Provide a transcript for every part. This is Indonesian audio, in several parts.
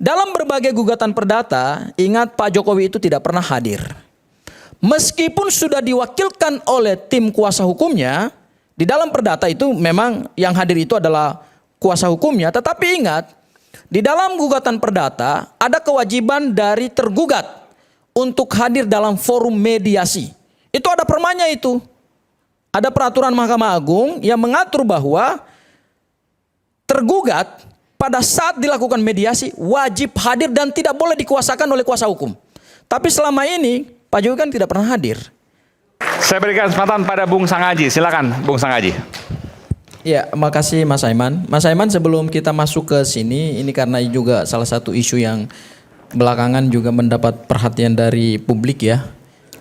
Dalam berbagai gugatan perdata, ingat Pak Jokowi itu tidak pernah hadir. Meskipun sudah diwakilkan oleh tim kuasa hukumnya, di dalam perdata itu memang yang hadir itu adalah kuasa hukumnya, tetapi ingat, di dalam gugatan perdata ada kewajiban dari tergugat untuk hadir dalam forum mediasi. Itu ada permanya itu. Ada peraturan Mahkamah Agung yang mengatur bahwa tergugat pada saat dilakukan mediasi wajib hadir dan tidak boleh dikuasakan oleh kuasa hukum. Tapi selama ini Pak Jokowi kan tidak pernah hadir. Saya berikan kesempatan pada Bung Sangaji. Silakan Bung Sangaji. Ya, makasih Mas Aiman. Mas Aiman, sebelum kita masuk ke sini, ini karena juga salah satu isu yang belakangan juga mendapat perhatian dari publik ya.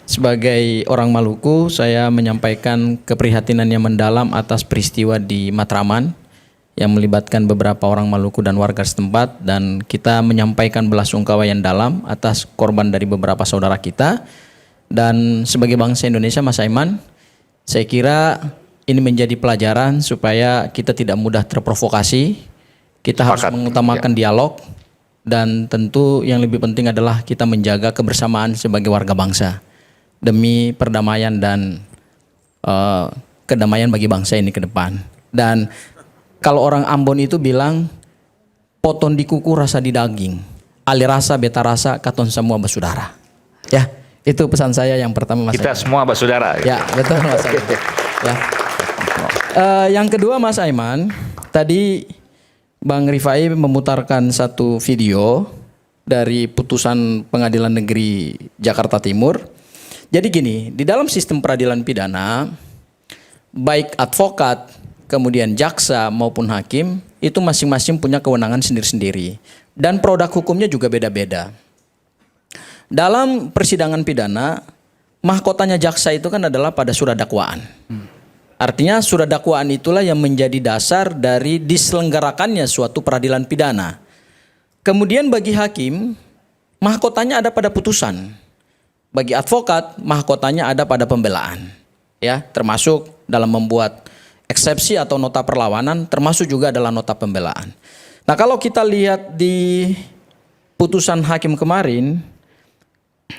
Sebagai orang Maluku, saya menyampaikan keprihatinan yang mendalam atas peristiwa di Matraman yang melibatkan beberapa orang Maluku dan warga setempat, dan kita menyampaikan belasungkawa yang dalam atas korban dari beberapa saudara kita. Dan sebagai bangsa Indonesia, Mas Aiman, saya kira ini menjadi pelajaran supaya kita tidak mudah terprovokasi. Kita harus mengutamakan dialog, dan tentu yang lebih penting adalah kita menjaga kebersamaan sebagai warga bangsa demi perdamaian dan kedamaian bagi bangsa ini ke depan. Dan kalau orang Ambon itu bilang, poton di kuku rasa di daging, ali rasa beta rasa katon semua bersaudara. Ya, itu pesan saya yang pertama, Mas. Kita Aiman. semua bersaudara. Ya, betul Mas Aiman. Ya. Yang kedua, Mas Aiman, tadi Bang Rifai memutarkan satu video dari putusan Pengadilan Negeri Jakarta Timur. Jadi gini, di dalam sistem peradilan pidana, baik advokat, kemudian jaksa maupun hakim, itu masing-masing punya kewenangan sendiri-sendiri. Dan produk hukumnya juga beda-beda. Dalam persidangan pidana, mahkotanya jaksa itu kan adalah pada surat dakwaan. Artinya surat dakwaan itulah yang menjadi dasar dari diselenggarakannya suatu peradilan pidana. Kemudian bagi hakim, mahkotanya ada pada putusan. Bagi advokat, mahkotanya ada pada pembelaan. Ya, termasuk dalam membuat eksepsi atau nota perlawanan, termasuk juga adalah nota pembelaan. Nah, kalau kita lihat di putusan hakim kemarin,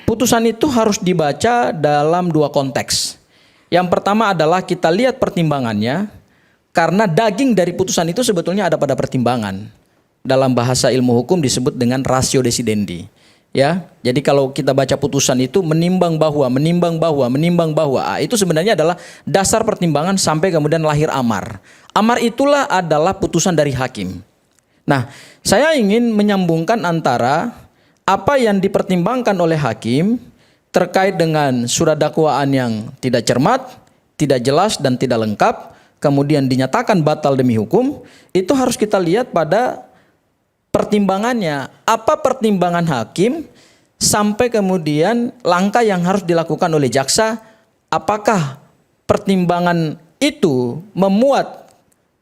putusan itu harus dibaca dalam dua konteks. Yang pertama adalah kita lihat pertimbangannya, karena daging dari putusan itu sebetulnya ada pada pertimbangan. Dalam bahasa ilmu hukum disebut dengan ratio decidendi. Ya, jadi kalau kita baca putusan itu menimbang bahwa, itu sebenarnya adalah dasar pertimbangan sampai kemudian lahir amar. Amar itulah adalah putusan dari hakim. Nah, saya ingin menyambungkan antara apa yang dipertimbangkan oleh hakim terkait dengan surat dakwaan yang tidak cermat, tidak jelas dan tidak lengkap, kemudian dinyatakan batal demi hukum, itu harus kita lihat pada pertimbangannya. Apa pertimbangan hakim sampai kemudian langkah yang harus dilakukan oleh jaksa, apakah pertimbangan itu memuat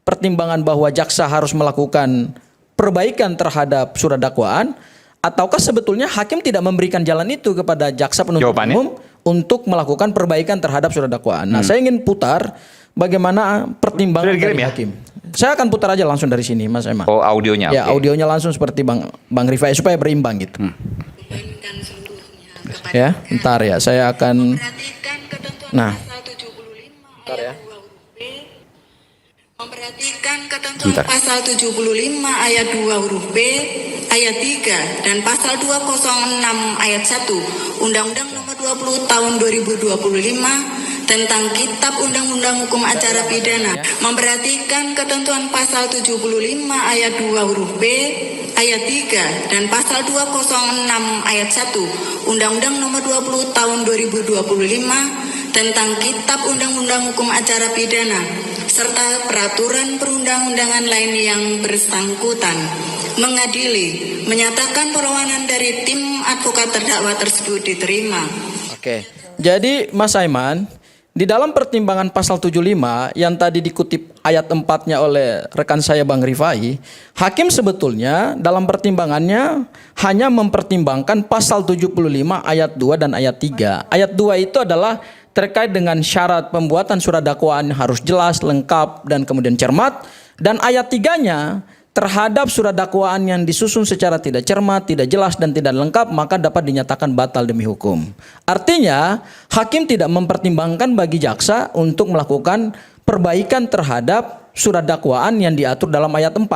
pertimbangan bahwa jaksa harus melakukan perbaikan terhadap surat dakwaan, ataukah sebetulnya hakim tidak memberikan jalan itu kepada jaksa penuntut umum untuk melakukan perbaikan terhadap surat dakwaan. Nah, saya ingin putar bagaimana pertimbangan dari hakim. Saya akan putar aja langsung dari sini, Mas Emma. Oh, audionya. Ya, audionya langsung seperti Bang Rifai supaya berimbang gitu. Ya, ntar ya, saya akan. Nah, ntar ya. Memperhatikan ketentuan pasal 75 ayat 2 huruf B, ayat 3 dan pasal 206 ayat 1 Undang-Undang Nomor 20 Tahun 2025 tentang Kitab Undang-Undang Hukum Acara Pidana. Memperhatikan ketentuan pasal 75 ayat 2 huruf B, ayat 3 dan pasal 206 ayat 1 Undang-Undang Nomor 20 Tahun 2025 tentang Kitab Undang-Undang Hukum Acara Pidana serta peraturan perundang-undangan lain yang bersangkutan. Mengadili, menyatakan permohonan dari tim advokat terdakwa tersebut diterima. Oke, jadi Mas Aiman, di dalam pertimbangan pasal 75 yang tadi dikutip ayat 4-nya oleh rekan saya Bang Rifai, hakim sebetulnya dalam pertimbangannya hanya mempertimbangkan pasal 75 ayat 2 dan ayat 3. Ayat 2 itu adalah terkait dengan syarat pembuatan surat dakwaan harus jelas, lengkap, dan kemudian cermat. Dan ayat 3-nya terhadap surat dakwaan yang disusun secara tidak cermat, tidak jelas dan tidak lengkap, maka dapat dinyatakan batal demi hukum. Artinya, hakim tidak mempertimbangkan bagi jaksa untuk melakukan perbaikan terhadap surat dakwaan yang diatur dalam ayat 4.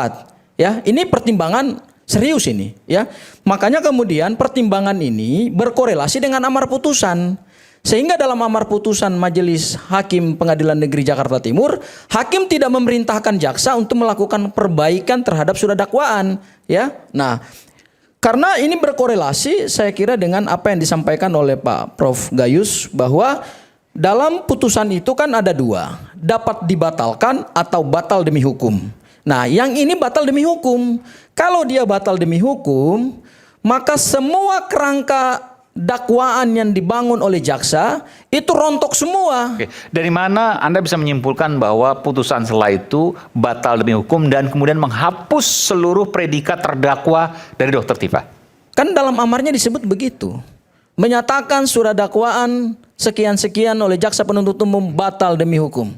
Ya, ini pertimbangan serius ini, ya. Makanya kemudian pertimbangan ini berkorelasi dengan amar putusan. Sehingga dalam amar putusan Majelis Hakim Pengadilan Negeri Jakarta Timur, hakim tidak memerintahkan jaksa untuk melakukan perbaikan terhadap surat dakwaan, ya. Nah, karena ini berkorelasi saya kira dengan apa yang disampaikan oleh Pak Prof Gayus, bahwa dalam putusan itu kan ada dua, dapat dibatalkan atau batal demi hukum. Nah, yang ini batal demi hukum. Kalau dia batal demi hukum, maka semua kerangka dakwaan yang dibangun oleh jaksa itu rontok semua. Oke. Dari mana Anda bisa menyimpulkan bahwa putusan setelah itu batal demi hukum dan kemudian menghapus seluruh predikat terdakwa dari Dr. Tifa? Kan dalam amarnya disebut begitu. Menyatakan surat dakwaan sekian-sekian oleh jaksa penuntut umum batal demi hukum.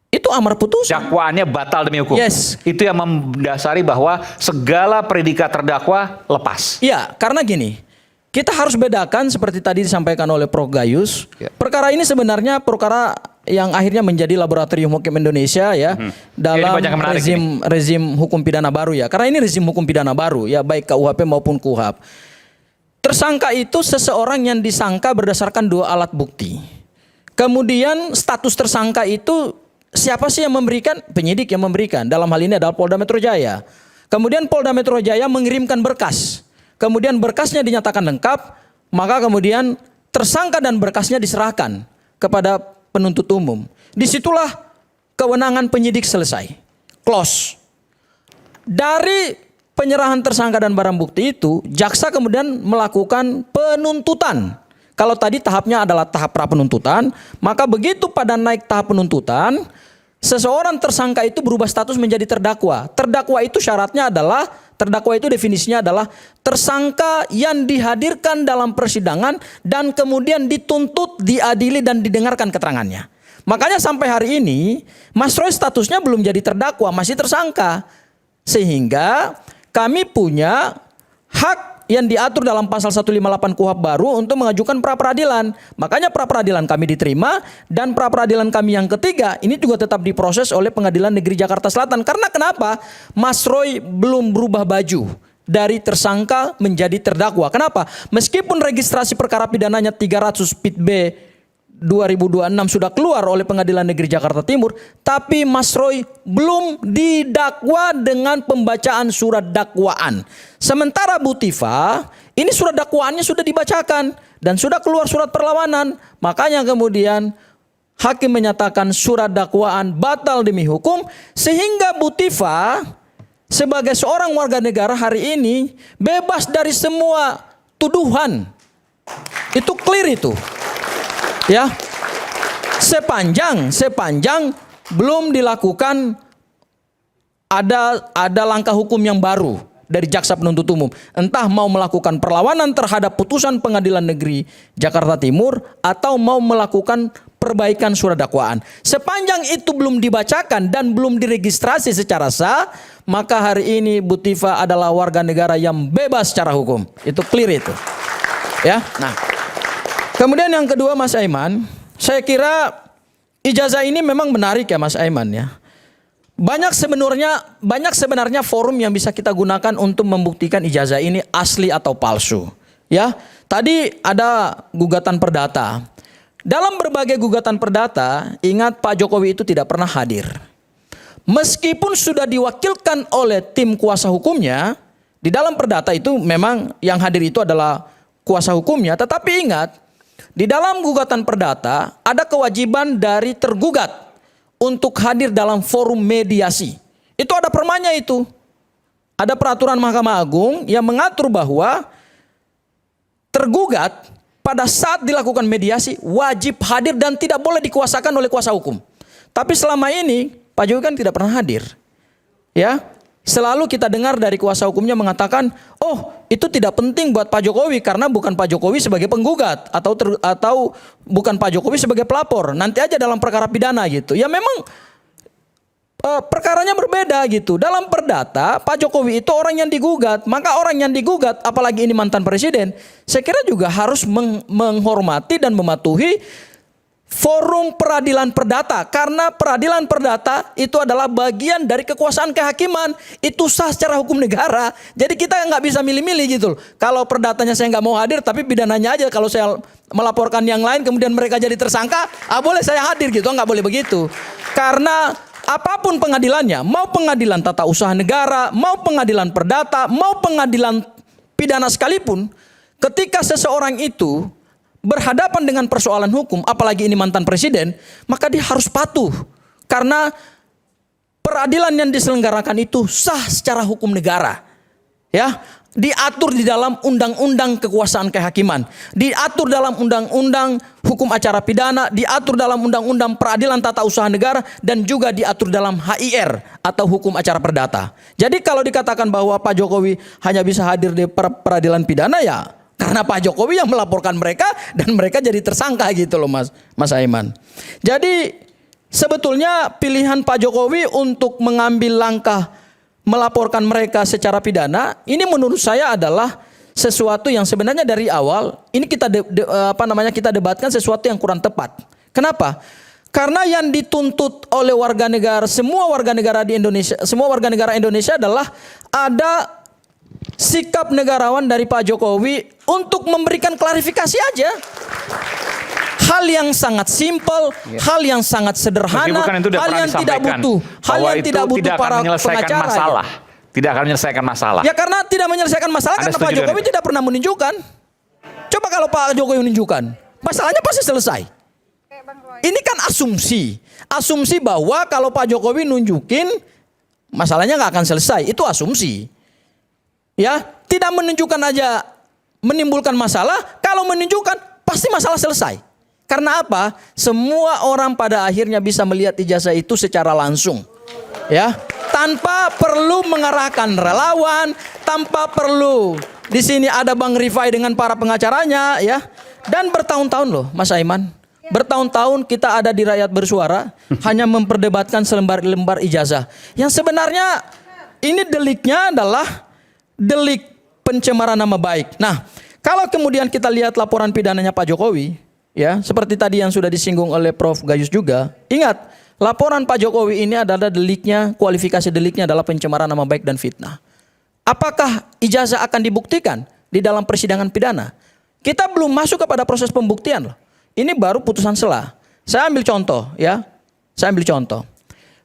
Itu amar putusan. Dakwaannya batal demi hukum. Yes. Itu yang mendasari bahwa segala predikat terdakwa lepas. Iya, karena gini. Kita harus bedakan seperti tadi disampaikan oleh Prof Gayus. Ya. Perkara ini sebenarnya perkara yang akhirnya menjadi laboratorium hukum Indonesia ya dalam rezim hukum pidana baru ya. Karena ini rezim hukum pidana baru ya, baik KUHP maupun KUHAP. Tersangka itu seseorang yang disangka berdasarkan dua alat bukti. Kemudian status tersangka itu siapa sih yang memberikan? Penyidik yang memberikan. Dalam hal ini adalah Polda Metro Jaya. Kemudian Polda Metro Jaya mengirimkan berkas. Kemudian berkasnya dinyatakan lengkap, maka kemudian tersangka dan berkasnya diserahkan kepada penuntut umum. Disitulah kewenangan penyidik selesai. Close. Dari penyerahan tersangka dan barang bukti itu, jaksa kemudian melakukan penuntutan. Kalau tadi tahapnya adalah tahap pra penuntutan, maka begitu pada naik tahap penuntutan, seseorang tersangka itu berubah status menjadi terdakwa. Terdakwa itu syaratnya adalah, terdakwa itu definisinya adalah tersangka yang dihadirkan dalam persidangan dan kemudian dituntut, diadili dan didengarkan keterangannya. Makanya sampai hari ini Mas Roy statusnya belum jadi terdakwa, masih tersangka. Sehingga kami punya hak yang diatur dalam pasal 158 KUHP baru untuk mengajukan pra peradilan. Makanya pra peradilan kami diterima dan pra peradilan kami yang ketiga ini juga tetap diproses oleh Pengadilan Negeri Jakarta Selatan. Karena kenapa? Mas Roy belum berubah baju dari tersangka menjadi terdakwa. Kenapa? Meskipun registrasi perkara pidananya 300 Pit B 2026 sudah keluar oleh Pengadilan Negeri Jakarta Timur, tapi Mas Roy belum didakwa dengan pembacaan surat dakwaan. Sementara Bu Tifa, ini surat dakwaannya sudah dibacakan dan sudah keluar surat perlawanan. Makanya kemudian hakim menyatakan surat dakwaan batal demi hukum, sehingga Bu Tifa sebagai seorang warga negara hari ini bebas dari semua tuduhan. Itu clear itu. Ya, sepanjang belum dilakukan ada langkah hukum yang baru dari jaksa penuntut umum, entah mau melakukan perlawanan terhadap putusan Pengadilan Negeri Jakarta Timur atau mau melakukan perbaikan surat dakwaan. Sepanjang itu belum dibacakan dan belum diregistrasi secara sah, maka hari ini Bu Tifa adalah warga negara yang bebas secara hukum. Itu clear itu. Ya, nah. Kemudian yang kedua Mas Aiman, saya kira ijazah ini memang menarik ya Mas Aiman ya. Banyak sebenarnya forum yang bisa kita gunakan untuk membuktikan ijazah ini asli atau palsu. Ya, tadi ada gugatan perdata. Dalam berbagai gugatan perdata, ingat Pak Jokowi itu tidak pernah hadir. Meskipun sudah diwakilkan oleh tim kuasa hukumnya, di dalam perdata itu memang yang hadir itu adalah kuasa hukumnya, tetapi ingat, di dalam gugatan perdata ada kewajiban dari tergugat untuk hadir dalam forum mediasi. Itu ada permanya itu. Ada peraturan Mahkamah Agung yang mengatur bahwa tergugat pada saat dilakukan mediasi wajib hadir dan tidak boleh dikuasakan oleh kuasa hukum. Tapi selama ini Pak Jokowi kan tidak pernah hadir. Ya. Selalu kita dengar dari kuasa hukumnya mengatakan, oh itu tidak penting buat Pak Jokowi karena bukan Pak Jokowi sebagai penggugat atau bukan Pak Jokowi sebagai pelapor. Nanti aja dalam perkara pidana gitu. Ya memang perkaranya berbeda gitu. Dalam perdata, Pak Jokowi itu orang yang digugat. Maka orang yang digugat, apalagi ini mantan presiden, saya kira juga harus menghormati dan mematuhi forum peradilan perdata. Karena peradilan perdata itu adalah bagian dari kekuasaan kehakiman. Itu sah secara hukum negara. Jadi kita nggak bisa milih-milih gitu loh. Kalau perdatanya saya nggak mau hadir, tapi pidananya aja. Kalau saya melaporkan yang lain, kemudian mereka jadi tersangka, boleh saya hadir gitu. Nggak boleh begitu. Karena apapun pengadilannya, mau pengadilan tata usaha negara, mau pengadilan perdata, mau pengadilan pidana sekalipun, ketika seseorang itu berhadapan dengan persoalan hukum, apalagi ini mantan presiden, maka dia harus patuh. Karena peradilan yang diselenggarakan itu sah secara hukum negara. Ya, diatur di dalam undang-undang kekuasaan kehakiman, diatur dalam undang-undang hukum acara pidana, diatur dalam undang-undang peradilan tata usaha negara, dan juga diatur dalam HIR atau hukum acara perdata. Jadi kalau dikatakan bahwa Pak Jokowi hanya bisa hadir di peradilan pidana, ya karena Pak Jokowi yang melaporkan mereka dan mereka jadi tersangka gitu loh Mas Aiman. Jadi sebetulnya pilihan Pak Jokowi untuk mengambil langkah melaporkan mereka secara pidana, ini menurut saya adalah sesuatu yang sebenarnya dari awal ini kita kita debatkan sesuatu yang kurang tepat. Kenapa? Karena yang dituntut oleh warga negara, semua warga negara di Indonesia, semua warga negara Indonesia adalah ada sikap negarawan dari Pak Jokowi untuk memberikan klarifikasi aja. Hal yang sangat simpel, hal yang sangat sederhana, hal yang tidak butuh, hal yang tidak butuh para pengacara. Masalah. Tidak akan menyelesaikan masalah. Ya karena tidak menyelesaikan masalah karena Pak Jokowi tidak pernah menunjukkan. Coba kalau Pak Jokowi menunjukkan, masalahnya pasti selesai. Ini kan asumsi. Asumsi bahwa kalau Pak Jokowi nunjukin, masalahnya nggak akan selesai. Itu asumsi. Ya, tidak menunjukkan aja menimbulkan masalah. Kalau menunjukkan, pasti masalah selesai. Karena apa? Semua orang pada akhirnya bisa melihat ijazah itu secara langsung. Ya, tanpa perlu mengarahkan relawan, tanpa perlu di sini ada Bang Rifai dengan para pengacaranya, ya. Dan bertahun-tahun loh, Mas Aiman. Bertahun-tahun kita ada di Rakyat Bersuara hanya memperdebatkan selembar-lembar ijazah. Yang sebenarnya ini deliknya adalah delik pencemaran nama baik. Nah, kalau kemudian kita lihat laporan pidananya Pak Jokowi, ya, seperti tadi yang sudah disinggung oleh Prof. Gayus juga, ingat, laporan Pak Jokowi ini adalah deliknya, kualifikasi deliknya adalah pencemaran nama baik dan fitnah. Apakah ijazah akan dibuktikan di dalam persidangan pidana? Kita belum masuk kepada proses pembuktian loh. Ini baru putusan selah. Saya ambil contoh, ya. Saya ambil contoh.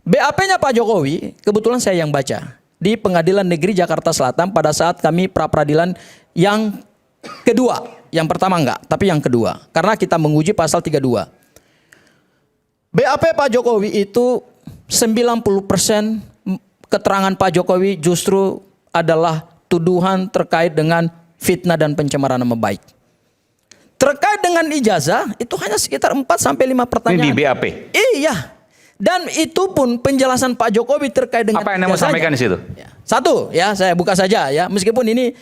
BAP-nya Pak Jokowi, kebetulan saya yang baca di Pengadilan Negeri Jakarta Selatan pada saat kami pra-peradilan yang kedua. Yang pertama enggak, tapi yang kedua. Karena kita menguji pasal 32. BAP Pak Jokowi itu 90% keterangan Pak Jokowi justru adalah tuduhan terkait dengan fitnah dan pencemaran nama baik. Terkait dengan ijazah itu hanya sekitar 4-5 pertanyaan. Ini di BAP? Iya. Dan itu pun penjelasan Pak Jokowi terkait dengan apa yang mau sampaikan di situ? Satu, ya saya buka saja ya, meskipun ini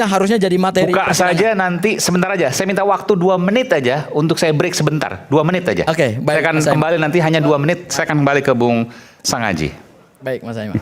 harusnya jadi materi. Buka saja nanti sebentar aja. Saya minta waktu 2 menit aja untuk saya break sebentar. 2 menit aja. Oke, baik. Saya akan kembali nanti hanya 2 menit. Saya akan kembali ke Bung Sangaji. Baik, Mas Aiman.